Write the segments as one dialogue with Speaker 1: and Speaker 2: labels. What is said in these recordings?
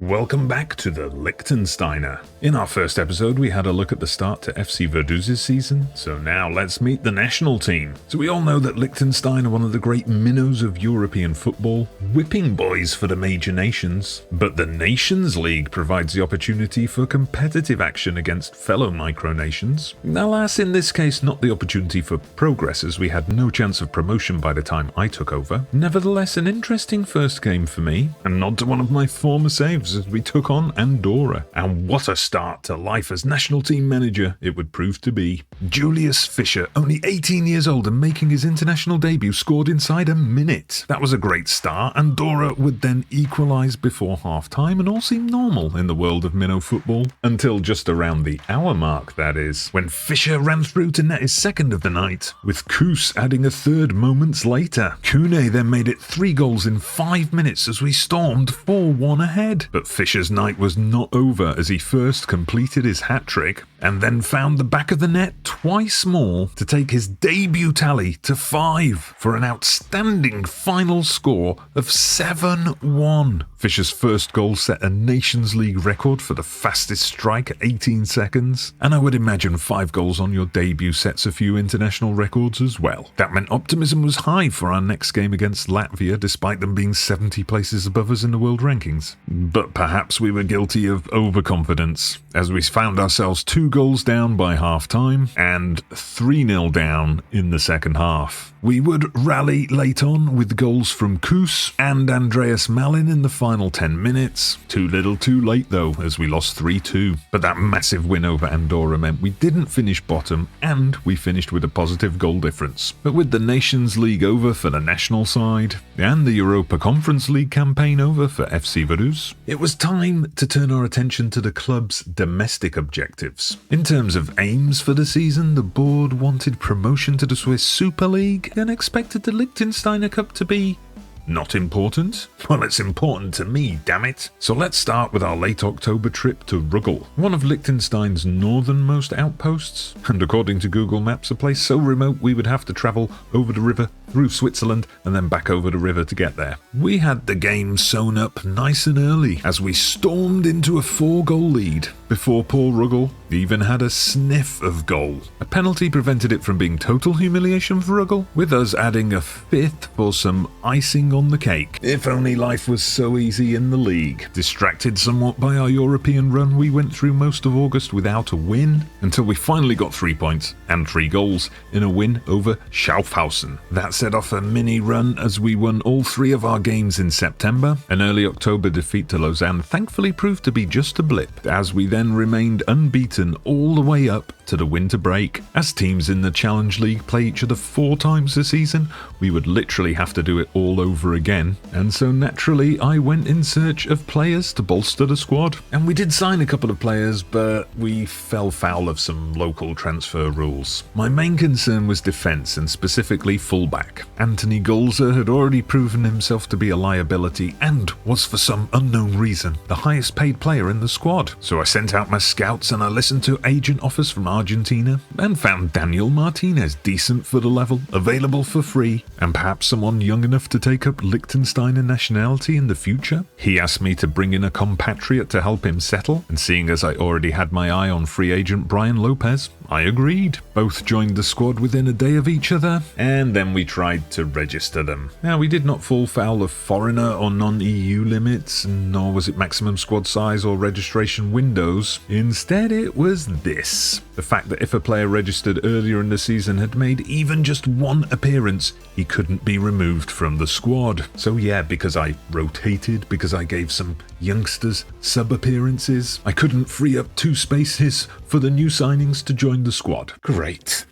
Speaker 1: Welcome back to the Liechtensteiner. In our first episode, we had a look at the start to FC Vaduz's season, so now let's meet the national team. So we all know that Liechtenstein are one of the great minnows of European football, whipping boys for the major nations, but the Nations League provides the opportunity for competitive action against fellow micronations. Alas, in this case, not the opportunity for progress, as we had no chance of promotion by the time I took over. Nevertheless, an interesting first game for me, and nod to one of my former saves as we took on Andorra. And what a start to life as national team manager it would prove to be. Julius Fischer, only 18 years old and making his international debut, scored inside a minute. That was a great start. Andorra would then equalise before half-time, and all seemed normal in the world of minnow football. Until just around the hour mark, that is, when Fischer ran through to net his second of the night, with Koos adding a third moments later. Kune then made it 3 goals in 5 minutes as we stormed 4-1 ahead. But Fischer's night was not over as he first completed his hat-trick and then found the back of the net twice more to take his debut tally to 5 for an outstanding final score of 7-1. Fischer's first goal set a Nations League record for the fastest strike at 18 seconds, and I would imagine 5 goals on your debut sets a few international records as well. That meant optimism was high for our next game against Latvia, despite them being 70 places above us in the world rankings. But perhaps we were guilty of overconfidence, as we found ourselves 2 goals down by half-time and 3-0 down in the second half. We would rally late on with goals from Koos and Andreas Malin in the final 10 minutes. Too little too late though, as we lost 3-2. But that massive win over Andorra meant we didn't finish bottom, and we finished with a positive goal difference. But with the Nations League over for the national side, and the Europa Conference League campaign over for FC Vaduz, it was time to turn our attention to the club's domestic objectives. In terms of aims for the season, the board wanted promotion to the Swiss Super League and expected the Liechtensteiner Cup to be not important? Well, it's important to me, damn it. So let's start with our late October trip to Ruggle, one of Liechtenstein's northernmost outposts, and according to Google Maps, a place so remote we would have to travel over the river, through Switzerland, and then back over the river to get there. We had the game sewn up nice and early as we stormed into a 4-goal lead before poor Ruggle even had a sniff of goal. A penalty prevented it from being total humiliation for Ruggle, with us adding a 5th for some icing on the cake. If only life was so easy in the league. Distracted somewhat by our European run, we went through most of August without a win, until we finally got 3 points and 3 goals in a win over Schaffhausen. That set off a mini run as we won all 3 of our games in September. An early October defeat to Lausanne thankfully proved to be just a blip, as we then remained unbeaten all the way up to the winter break. As teams in the Challenge League play each other 4 times a season, we would literally have to do it all over again, and so naturally I went in search of players to bolster the squad. And we did sign a couple of players, but we fell foul of some local transfer rules. My main concern was defence, and specifically fullback. Anthony Golzer had already proven himself to be a liability and was for some unknown reason the highest paid player in the squad. So I sent out my scouts and I listened to agent offers from Argentina and found Daniel Martinez decent for the level, available for free, and perhaps someone young enough to take up Liechtensteiner nationality in the future. He asked me to bring in a compatriot to help him settle, and seeing as I already had my eye on free agent Brian Lopez, I agreed. Both joined the squad within a day of each other, and then we tried to register them. Now, we did not fall foul of foreigner or non-EU limits, nor was it maximum squad size or registration windows. Instead, it was this. The fact that if a player registered earlier in the season had made even just 1 appearance, he couldn't be removed from the squad. So yeah, because I rotated, because I gave some youngsters sub-appearances, I couldn't free up 2 spaces for the new signings to join the squad. Great.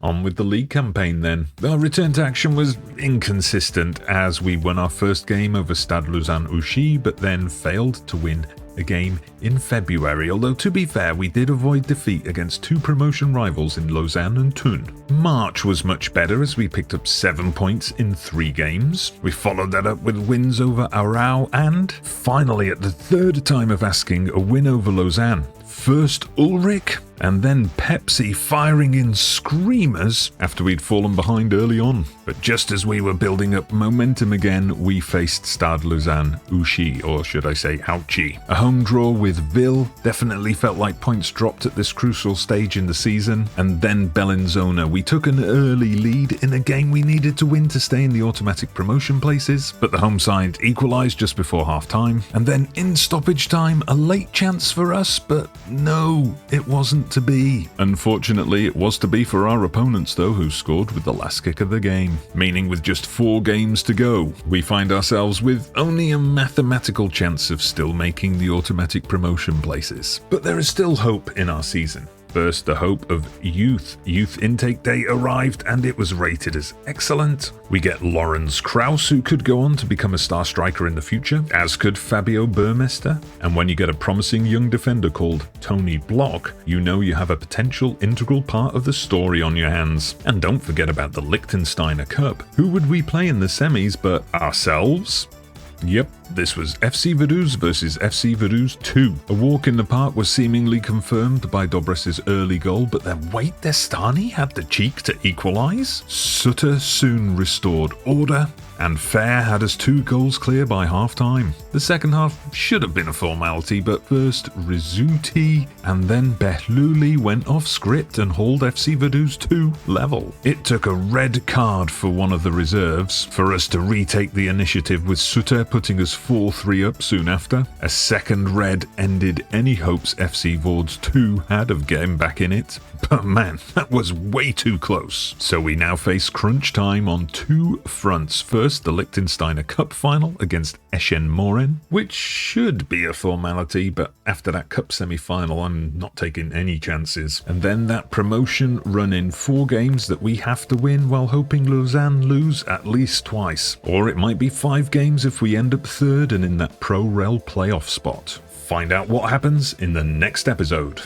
Speaker 1: On with the league campaign then. Our return to action was inconsistent as we won our first game over Stade Lausanne Ouchy, but then failed to win a game in February, although to be fair, we did avoid defeat against 2 promotion rivals in Lausanne and Thun. March was much better as we picked up 7 points in 3 games. We followed that up with wins over Aarau and, finally at the 3rd time of asking, a win over Lausanne. First Ulrich and then Pepsi firing in screamers after we'd fallen behind early on. But just as we were building up momentum again, we faced Stade Lausanne Ouchy, or should I say Ouchy. A home draw with Ville definitely felt like points dropped at this crucial stage in the season, and then Bellinzona. We took an early lead in a game we needed to win to stay in the automatic promotion places, but the home side equalised just before half-time, and then in stoppage time, a late chance for us, but no, it wasn't to be. Unfortunately, it was to be for our opponents though, who scored with the last kick of the game, meaning with just 4 games to go, we find ourselves with only a mathematical chance of still making the automatic promotion places. But there is still hope in our season. First, the hope of youth. Youth intake day arrived and it was rated as excellent. We get Lorenz Kraus, who could go on to become a star striker in the future, as could Fabio Burmester. And when you get a promising young defender called Tony Block, you know you have a potential integral part of the story on your hands. And don't forget about the Liechtensteiner Cup. Who would we play in the semis but ourselves? Yep, this was FC Vaduz versus FC Vaduz 2. A walk in the park was seemingly confirmed by Dobres's early goal, but then wait, Destani had the cheek to equalise? Sutter soon restored order, and Fair had us 2 goals clear by half-time. The second half should have been a formality, but first Rizzuti and then Behluli went off script and hauled FC Vaduz 2 level. It took a red card for one of the reserves for us to retake the initiative, with Sutter putting us 4-3 up soon after. A second red ended any hopes FC Vaduz 2 had of getting back in it. But man, that was way too close. So we now face crunch time on 2 fronts. First, the Liechtensteiner Cup final against Eschen Moren, which should be a formality, but after that cup semi-final, I'm not taking any chances. And then that promotion run in 4 games that we have to win while hoping Lausanne lose at least twice. Or it might be 5 games if we end up 3rd and in that Pro-Rel playoff spot. Find out what happens in the next episode.